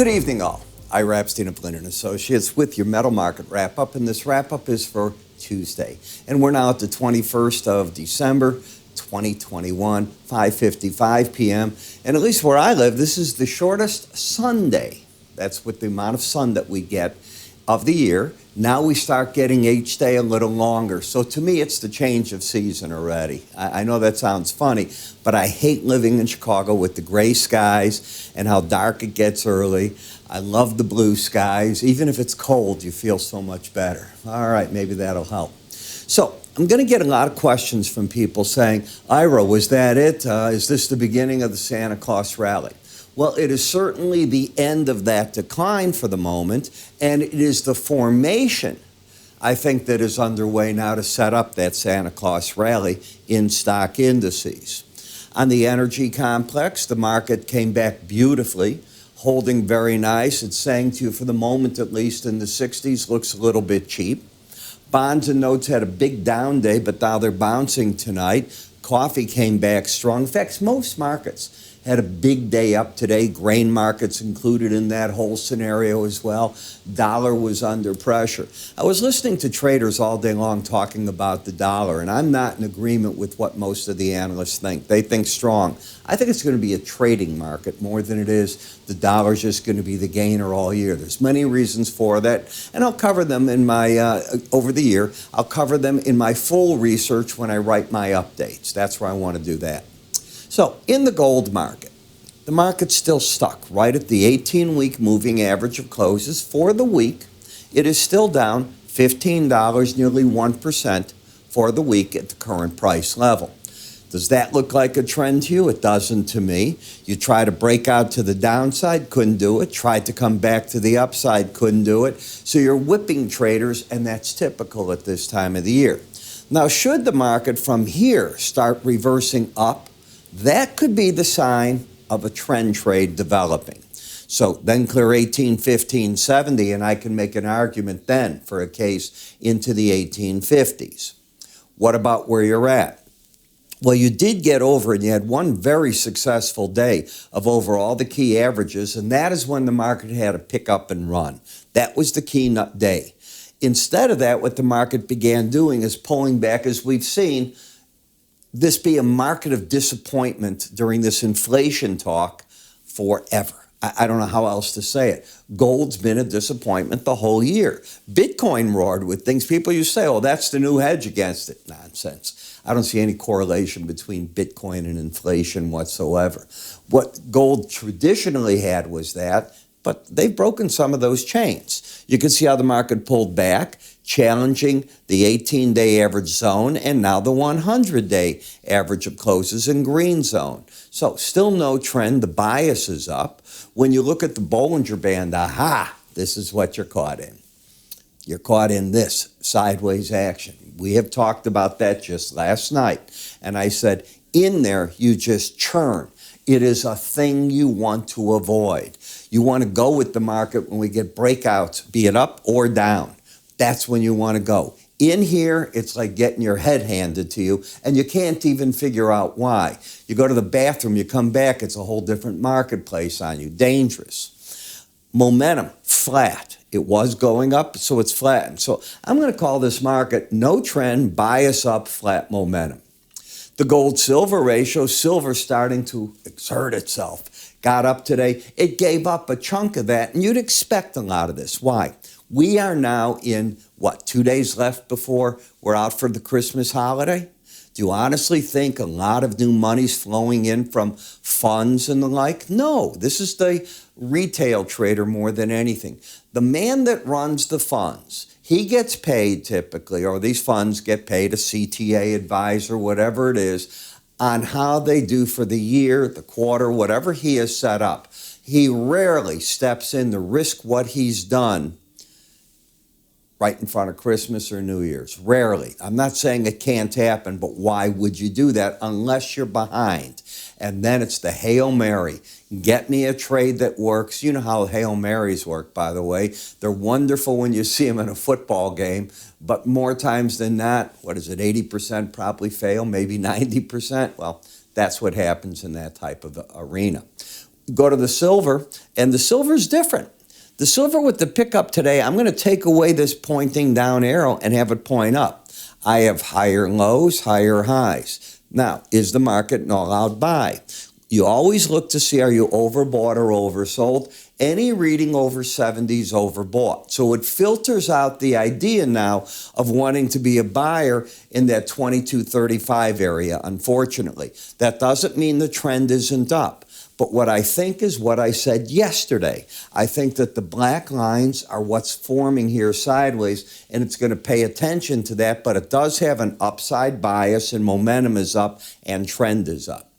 Good evening, all. Ira Epstein of Linn Associates with your metal market wrap-up, and this wrap-up is for Tuesday. And we're now at the 21st of December, 2021, 5:55 p.m. And at least where I live, this is the shortest Sunday. That's with the amount of sun that we get of the year. Now we start getting each day a little longer. So to me, it's the change of season already. I know that sounds funny, but I hate living in Chicago with the gray skies and how dark it gets early. I love the blue skies. Even if it's cold, you feel so much better. All right, maybe that'll help. So I'm going to get a lot of questions from people saying, Ira, was that it? Is this the beginning of the Santa Claus rally? Well, it is certainly the end of that decline for the moment, and it is the formation, I think, that is underway now to set up that Santa Claus rally in stock indices. On the energy complex, the market came back beautifully, holding very nice. It's saying to you, for the moment at least, in the 60s, looks a little bit cheap. Bonds and notes had a big down day, but now they're bouncing tonight. Coffee came back strong. In fact, most markets had a big day up today. Grain markets included in that whole scenario as well. Dollar was under pressure. I was listening to traders all day long talking about the dollar, and I'm not in agreement with what most of the analysts think. They think strong. I think it's going to be a trading market more than it is the dollar's just going to be the gainer all year. There's many reasons for that, and I'll cover them in my, over the year. I'll cover them in my full research when I write my updates. That's where I want to do that. So, in the gold market, the market's still stuck right at the 18-week moving average of closes. For the week, it is still down $15, nearly 1% for the week at the current price level. Does that look like a trend to you? It doesn't to me. You try to break out to the downside, couldn't do it. Tried to come back to the upside, couldn't do it. So you're whipping traders, and that's typical at this time of the year. Now, should the market from here start reversing up, that could be the sign of a trend trade developing. So then clear 1815.70, and I can make an argument then for a case into the 1850s. What about where you're at? Well, you did get over, and you had one very successful day of over all the key averages, and that is when the market had a pick up and run. That was the key day. Instead of that, what the market began doing is pulling back, as we've seen this be a market of disappointment during this inflation talk forever. I don't know how else to say it. Gold's been a disappointment the whole year. Bitcoin roared with things. People used to say, oh, that's the new hedge against it. Nonsense. I don't see any correlation between Bitcoin and inflation whatsoever. What gold traditionally had was that, but they've broken some of those chains. You can see how the market pulled back, challenging the 18-day average zone and now the 100-day average of closes in green zone. So still no trend. The bias is up. When you look at the Bollinger Band, aha, this is what you're caught in. You're caught in this sideways action. We have talked about that just last night. And I said, in there, you just churn. It is a thing you want to avoid. You want to go with the market when we get breakouts, be it up or down. That's when you want to go. In here, it's like getting your head handed to you, and you can't even figure out why. You go to the bathroom, you come back, it's a whole different marketplace on you. Dangerous. Momentum, flat. It was going up, so it's flattened. So I'm going to call this market no trend, bias up, flat momentum. The gold-silver ratio, silver starting to exert itself. Got up today. It gave up a chunk of that, and you'd expect a lot of this. Why? We are now in, 2 days left before we're out for the Christmas holiday? Do you honestly think a lot of new money's flowing in from funds and the like? No, this is the retail trader more than anything. The man that runs the funds, he gets paid typically, or these funds get paid, a CTA advisor, whatever it is, on how they do for the year, the quarter, whatever he has set up. He rarely steps in to risk what he's done right in front of Christmas or New Year's. Rarely. I'm not saying it can't happen, but why would you do that unless you're behind? And then it's the Hail Mary. Get me a trade that works. You know how Hail Marys work, by the way. They're wonderful when you see them in a football game, but more times than not, 80% probably fail, maybe 90%? Well, that's what happens in that type of arena. Go to the silver, and the silver's different. The silver with the pickup today, I'm going to take away this pointing down arrow and have it point up. I have higher lows, higher highs. Now, is the market an all-out buy? You always look to see, are you overbought or oversold? Any reading over 70 is overbought. So it filters out the idea now of wanting to be a buyer in that 22.35 area, unfortunately. That doesn't mean the trend isn't up. But what I think is what I said yesterday. I think that the black lines are what's forming here sideways, and it's going to pay attention to that, but it does have an upside bias, and momentum is up and trend is up.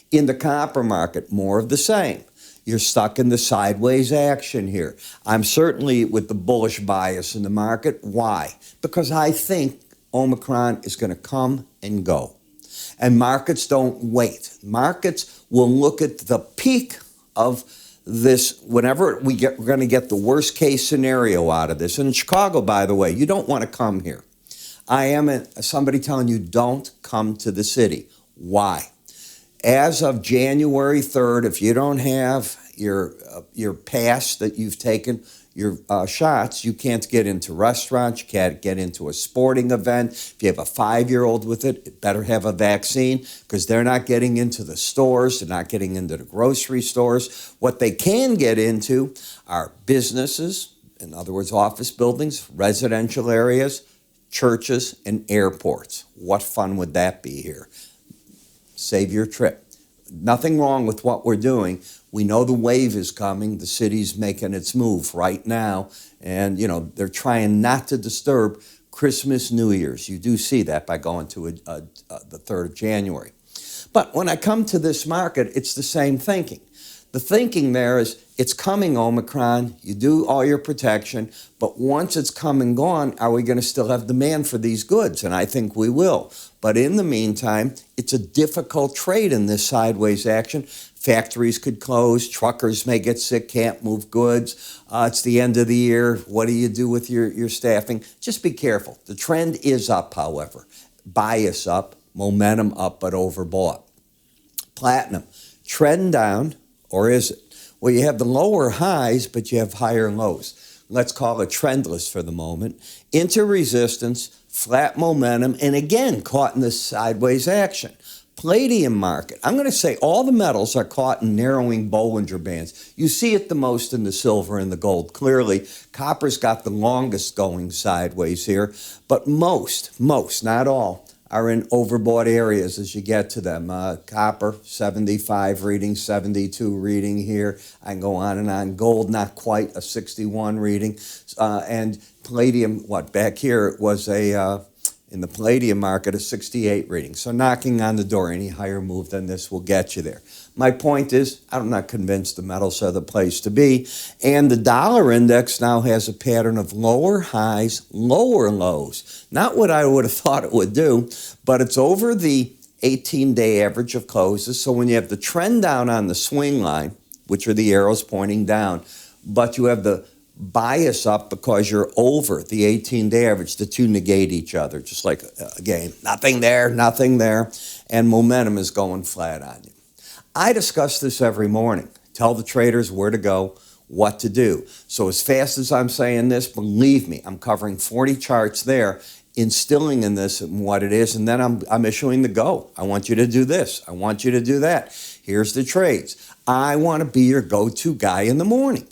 In the copper market, more of the same. You're stuck in the sideways action here. I'm certainly with the bullish bias in the market. Why? Because I think Omicron is going to come and go. And markets don't wait. Markets will look at the peak of this whenever we're going to get the worst case scenario out of this. And in Chicago, by the way, you don't want to come here. I am somebody telling you don't come to the city. Why? As of January 3rd, if you don't have your pass that you've taken, your shots, you can't get into restaurants, you can't get into a sporting event. If you have a 5-year-old with it, it better have a vaccine because they're not getting into the stores, they're not getting into the grocery stores. What they can get into are businesses, in other words, office buildings, residential areas, churches, and airports. What fun would that be here? Save your trip. Nothing wrong with what we're doing. We know the wave is coming. The city's making its move right now. And, they're trying not to disturb Christmas, New Year's. You do see that by going to the 3rd of January. But when I come to this market, it's the same thinking. The thinking there is, it's coming, Omicron, you do all your protection, but once it's come and gone, are we going to still have demand for these goods? And I think we will. But in the meantime, it's a difficult trade in this sideways action. Factories could close, truckers may get sick, can't move goods. It's the end of the year. What do you do with your staffing? Just be careful. The trend is up, however. Bias up, momentum up, but overbought. Platinum, trend down, or is it? Well, you have the lower highs, but you have higher lows. Let's call it trendless for the moment. Into resistance, flat momentum, and again, caught in this sideways action. Palladium market, I'm going to say all the metals are caught in narrowing Bollinger Bands. You see it the most in the silver and the gold. Clearly, copper's got the longest going sideways here, but most, not all, are in overbought areas as you get to them. Copper, 75 reading, 72 reading here. I can go on and on. Gold, not quite a 61 reading. And palladium, back here, it was in the palladium market, a 68 reading. So knocking on the door, any higher move than this will get you there. My point is, I'm not convinced the metals are the place to be. And the dollar index now has a pattern of lower highs, lower lows. Not what I would have thought it would do, but it's over the 18-day average of closes. So when you have the trend down on the swing line, which are the arrows pointing down, but you have the bias up because you're over the 18-day average, the two negate each other, just like a game. Nothing there, and momentum is going flat on you. I discuss this every morning. Tell the traders where to go, what to do. So as fast as I'm saying this, believe me, I'm covering 40 charts there, instilling in this and what it is, and then I'm issuing the go. I want you to do this. I want you to do that. Here's the trades. I want to be your go-to guy in the morning.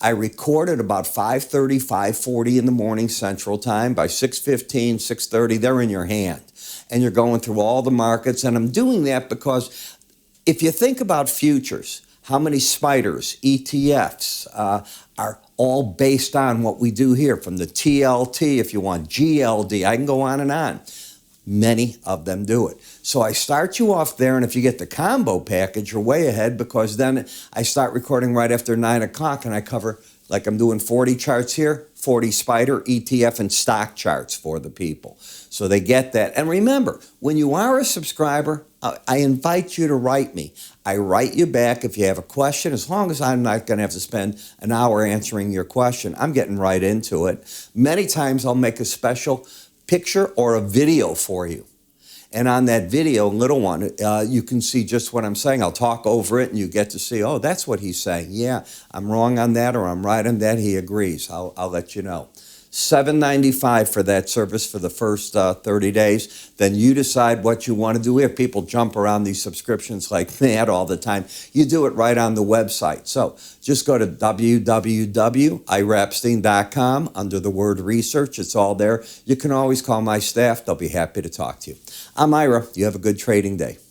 I record at about 5:30, 5:40 in the morning Central Time. By 6:15, 6:30, they're in your hand. And you're going through all the markets, and I'm doing that because if you think about futures, how many spiders, ETFs, are all based on what we do here, from the TLT, if you want, GLD, I can go on and on. Many of them do it. So I start you off there, and if you get the combo package, you're way ahead, because then I start recording right after 9 o'clock, and I cover, like I'm doing 40 charts here, 40 spider, ETF, and stock charts for the people. So they get that. And remember, when you are a subscriber, I invite you to write me. I write you back if you have a question, as long as I'm not going to have to spend an hour answering your question. I'm getting right into it. Many times I'll make a special picture or a video for you. And on that video, little one, you can see just what I'm saying. I'll talk over it and you get to see, oh, that's what he's saying. Yeah, I'm wrong on that or I'm right on that. He agrees. I'll let you know. $7.95 for that service for the first 30 days. Then you decide what you want to do. We have people jump around these subscriptions like mad all the time. You do it right on the website. So just go to www.iraepstein.com under the word research. It's all there. You can always call my staff. They'll be happy to talk to you. I'm Ira. You have a good trading day.